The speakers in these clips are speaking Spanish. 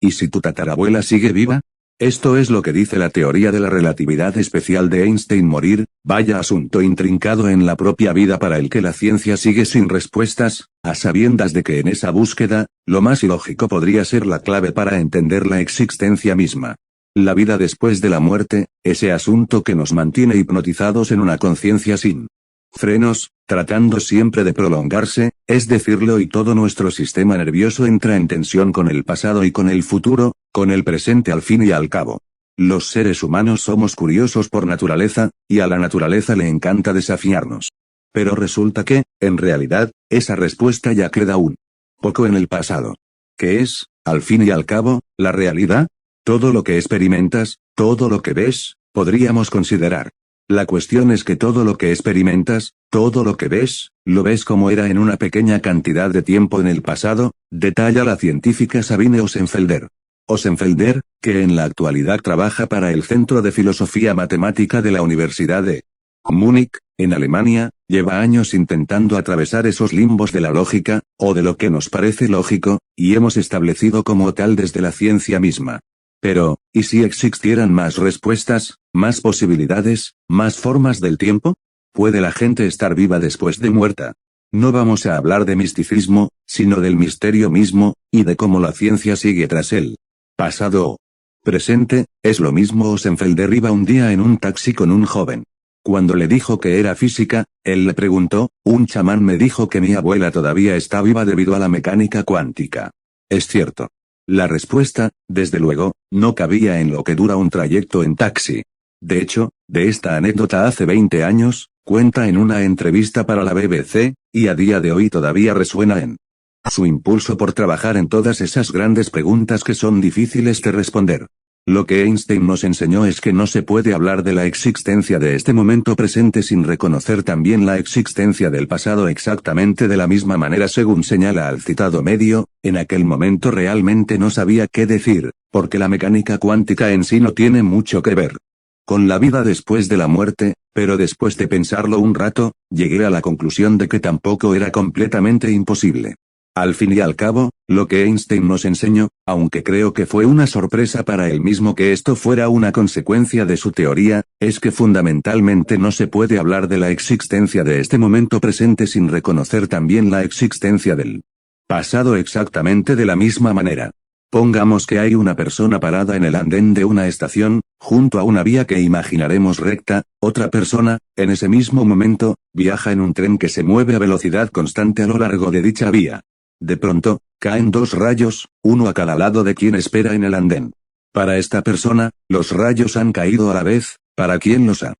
¿Y si tu tatarabuela sigue viva? Esto es lo que dice la teoría de la relatividad especial de Einstein. Morir, vaya asunto intrincado en la propia vida para el que la ciencia sigue sin respuestas, a sabiendas de que en esa búsqueda, lo más ilógico podría ser la clave para entender la existencia misma. La vida después de la muerte, ese asunto que nos mantiene hipnotizados en una conciencia sin frenos, tratando siempre de prolongarse, es decirlo, y todo nuestro sistema nervioso entra en tensión con el pasado y con el futuro, con el presente al fin y al cabo. Los seres humanos somos curiosos por naturaleza, y a la naturaleza le encanta desafiarnos. Pero resulta que, en realidad, esa respuesta ya queda un poco en el pasado. ¿Qué es, al fin y al cabo, la realidad? Todo lo que experimentas, todo lo que ves, podríamos considerar. La cuestión es que todo lo que experimentas, todo lo que ves, lo ves como era en una pequeña cantidad de tiempo en el pasado, detalla la científica Sabine Osenfelder. Osenfelder, que en la actualidad trabaja para el Centro de Filosofía Matemática de la Universidad de Múnich, en Alemania, lleva años intentando atravesar esos limbos de la lógica, o de lo que nos parece lógico, y hemos establecido como tal desde la ciencia misma. Pero, ¿y si existieran más respuestas, más posibilidades, más formas del tiempo? ¿Puede la gente estar viva después de muerta? No vamos a hablar de misticismo, sino del misterio mismo, y de cómo la ciencia sigue tras él. Pasado o presente, es lo mismo. Osenfelder iba un día en un taxi con un joven. Cuando le dijo que era física, él le preguntó, un chamán me dijo que mi abuela todavía está viva debido a la mecánica cuántica. ¿Es cierto? La respuesta, desde luego, no cabía en lo que dura un trayecto en taxi. De hecho, de esta anécdota hace 20 años, cuenta en una entrevista para la BBC, y a día de hoy todavía resuena en su impulso por trabajar en todas esas grandes preguntas que son difíciles de responder. Lo que Einstein nos enseñó es que no se puede hablar de la existencia de este momento presente sin reconocer también la existencia del pasado exactamente de la misma manera. Según señala al citado medio, en aquel momento realmente no sabía qué decir, porque la mecánica cuántica en sí no tiene mucho que ver con la vida después de la muerte, pero después de pensarlo un rato, llegué a la conclusión de que tampoco era completamente imposible. Al fin y al cabo, lo que Einstein nos enseñó, aunque creo que fue una sorpresa para él mismo que esto fuera una consecuencia de su teoría, es que fundamentalmente no se puede hablar de la existencia de este momento presente sin reconocer también la existencia del pasado exactamente de la misma manera. Pongamos que hay una persona parada en el andén de una estación, junto a una vía que imaginaremos recta, otra persona, en ese mismo momento, viaja en un tren que se mueve a velocidad constante a lo largo de dicha vía. De pronto, caen dos rayos, uno a cada lado de quien espera en el andén. Para esta persona, los rayos han caído a la vez, para quien los ha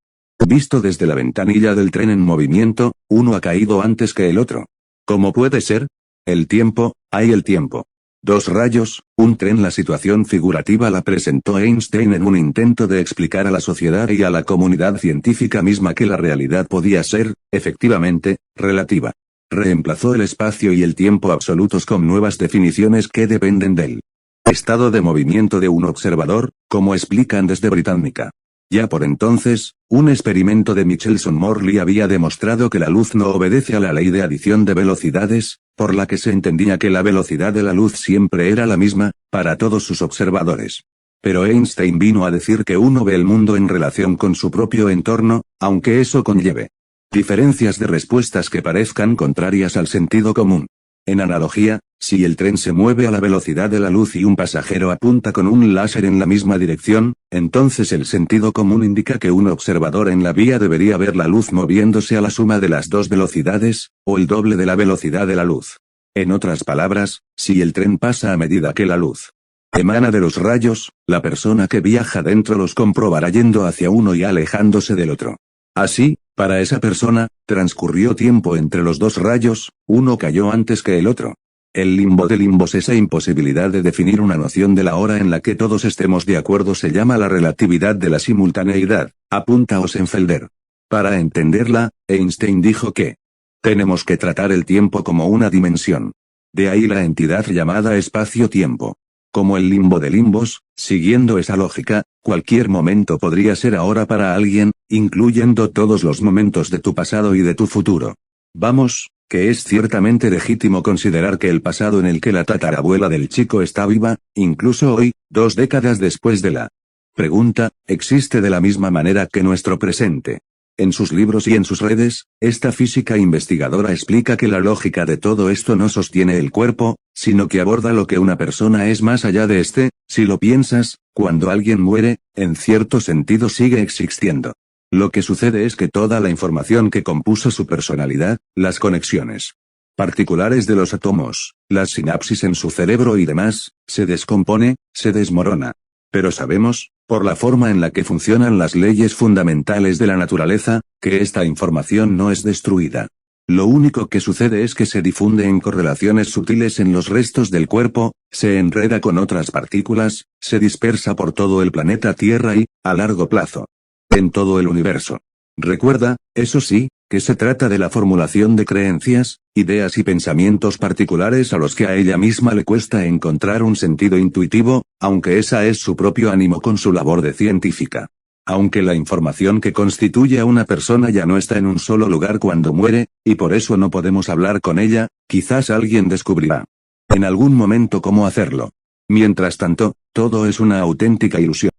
visto desde la ventanilla del tren en movimiento, uno ha caído antes que el otro. ¿Cómo puede ser? El tiempo, hay el tiempo. Dos rayos, un tren. La situación figurativa la presentó Einstein en un intento de explicar a la sociedad y a la comunidad científica misma que la realidad podía ser, efectivamente, relativa. Reemplazó el espacio y el tiempo absolutos con nuevas definiciones que dependen del estado de movimiento de un observador, como explican desde Británica. Ya por entonces, un experimento de Michelson-Morley había demostrado que la luz no obedece a la ley de adición de velocidades, por la que se entendía que la velocidad de la luz siempre era la misma, para todos sus observadores. Pero Einstein vino a decir que uno ve el mundo en relación con su propio entorno, aunque eso conlleve diferencias de respuestas que parezcan contrarias al sentido común. En analogía, si el tren se mueve a la velocidad de la luz y un pasajero apunta con un láser en la misma dirección, entonces el sentido común indica que un observador en la vía debería ver la luz moviéndose a la suma de las dos velocidades, o el doble de la velocidad de la luz. En otras palabras, si el tren pasa a medida que la luz emana de los rayos, la persona que viaja dentro los comprobará yendo hacia uno y alejándose del otro. Así, para esa persona, transcurrió tiempo entre los dos rayos, uno cayó antes que el otro. El limbo de limbos, esa imposibilidad de definir una noción de la hora en la que todos estemos de acuerdo, se llama la relatividad de la simultaneidad, apunta Osenfelder. Para entenderla, Einstein dijo que tenemos que tratar el tiempo como una dimensión. De ahí la entidad llamada espacio-tiempo. Como el limbo de limbos, siguiendo esa lógica, cualquier momento podría ser ahora para alguien, incluyendo todos los momentos de tu pasado y de tu futuro. Vamos, que es ciertamente legítimo considerar que el pasado en el que la tatarabuela del chico está viva, incluso hoy, 2 décadas después de la pregunta, existe de la misma manera que nuestro presente. En sus libros y en sus redes, esta física investigadora explica que la lógica de todo esto no sostiene el cuerpo, sino que aborda lo que una persona es más allá de este. Si lo piensas, cuando alguien muere, en cierto sentido sigue existiendo. Lo que sucede es que toda la información que compuso su personalidad, las conexiones particulares de los átomos, las sinapsis en su cerebro y demás, se descompone, se desmorona. Pero sabemos, por la forma en la que funcionan las leyes fundamentales de la naturaleza, que esta información no es destruida. Lo único que sucede es que se difunde en correlaciones sutiles en los restos del cuerpo, se enreda con otras partículas, se dispersa por todo el planeta Tierra y, a largo plazo, en todo el universo. Recuerda, eso sí, que se trata de la formulación de creencias, ideas y pensamientos particulares a los que a ella misma le cuesta encontrar un sentido intuitivo, aunque esa es su propio ánimo con su labor de científica. Aunque la información que constituye a una persona ya no está en un solo lugar cuando muere, y por eso no podemos hablar con ella, quizás alguien descubrirá en algún momento cómo hacerlo. Mientras tanto, todo es una auténtica ilusión.